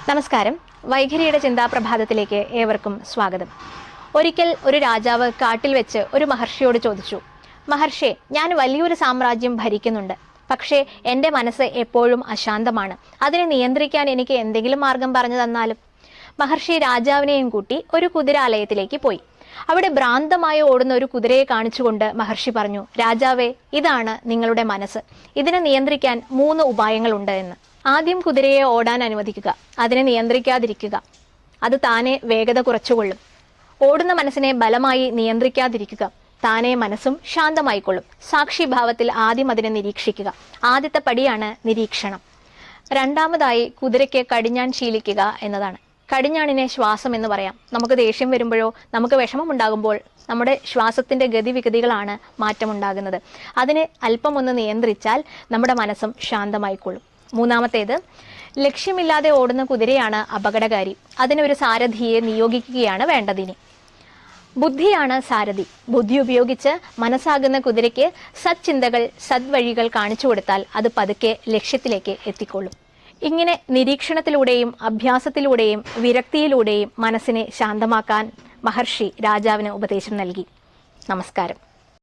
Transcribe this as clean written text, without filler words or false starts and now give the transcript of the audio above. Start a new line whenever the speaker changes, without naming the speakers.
നമസ്കാരം. വൈഖരിയുടെ ചിന്താപ്രഭാതത്തിലേക്ക് ഏവർക്കും സ്വാഗതം. ഒരിക്കൽ ഒരു രാജാവ് കാട്ടിൽ വെച്ച് ഒരു മഹർഷിയോട് ചോദിച്ചു, മഹർഷേ, ഞാൻ വലിയൊരു സാമ്രാജ്യം ഭരിക്കുന്നുണ്ട്, പക്ഷേ എൻ്റെ മനസ്സ് എപ്പോഴും അശാന്തമാണ്. അതിനെ നിയന്ത്രിക്കാൻ എനിക്ക് എന്തെങ്കിലും മാർഗം പറഞ്ഞു തന്നാലും. മഹർഷി രാജാവിനെയും കൂട്ടി ഒരു കുതിരാലയത്തിലേക്ക് പോയി. അവിടെ ഭ്രാന്തമായി ഓടുന്ന ഒരു കുതിരയെ കാണിച്ചുകൊണ്ട് മഹർഷി പറഞ്ഞു, രാജാവേ, ഇതാണ് നിങ്ങളുടെ മനസ്സ്. ഇതിനെ നിയന്ത്രിക്കാൻ 3 ഉപായങ്ങളുണ്ട് എന്ന്. ആദ്യം കുതിരയെ ഓടാൻ അനുവദിക്കുക, അതിനെ നിയന്ത്രിക്കാതിരിക്കുക. അത് താനെ വേഗത കുറച്ചുകൊള്ളും. ഓടുന്ന മനസ്സിനെ ബലമായി നിയന്ത്രിക്കാതിരിക്കുക, താനെ മനസ്സും ശാന്തമായിക്കൊള്ളും. സാക്ഷിഭാവത്തിൽ ആദ്യം അതിനെ നിരീക്ഷിക്കുക. ആദ്യത്തെ പടിയാണ് നിരീക്ഷണം. രണ്ടാമതായി കുതിരയ്ക്ക് കടിഞ്ഞാൺ ശീലിക്കുക എന്നതാണ്. കടിഞ്ഞാണിനെ ശ്വാസം എന്ന് പറയാം. നമുക്ക് ദേഷ്യം വരുമ്പോഴോ നമുക്ക് വിഷമമുണ്ടാകുമ്പോൾ നമ്മുടെ ശ്വാസത്തിൻ്റെ ഗതിവിഗതികളാണ് മാറ്റമുണ്ടാകുന്നത്. അതിനെ അല്പം ഒന്ന് നിയന്ത്രിച്ചാൽ നമ്മുടെ മനസ്സും ശാന്തമായിക്കൊള്ളും. മൂന്നാമത്തേത്, ലക്ഷ്യമില്ലാതെ ഓടുന്ന കുതിരയാണ് അപകടകാരി. അതിനൊരു സാരഥിയെ നിയോഗിക്കുകയാണ് വേണ്ടതിനി. ബുദ്ധിയാണ് സാരഥി. ബുദ്ധി ഉപയോഗിച്ച് മനസ്സാകുന്ന കുതിരയ്ക്ക് സത്ചിന്തകൾ, സദ്വഴികൾ കാണിച്ചു കൊടുത്താൽ അത് പതുക്കെ ലക്ഷ്യത്തിലേക്ക് എത്തിക്കൊള്ളും. ഇങ്ങനെ നിരീക്ഷണത്തിലൂടെയും അഭ്യാസത്തിലൂടെയും വിരക്തിയിലൂടെയും മനസ്സിനെ ശാന്തമാക്കാൻ മഹർഷി രാജാവിന് ഉപദേശം നൽകി. നമസ്കാരം.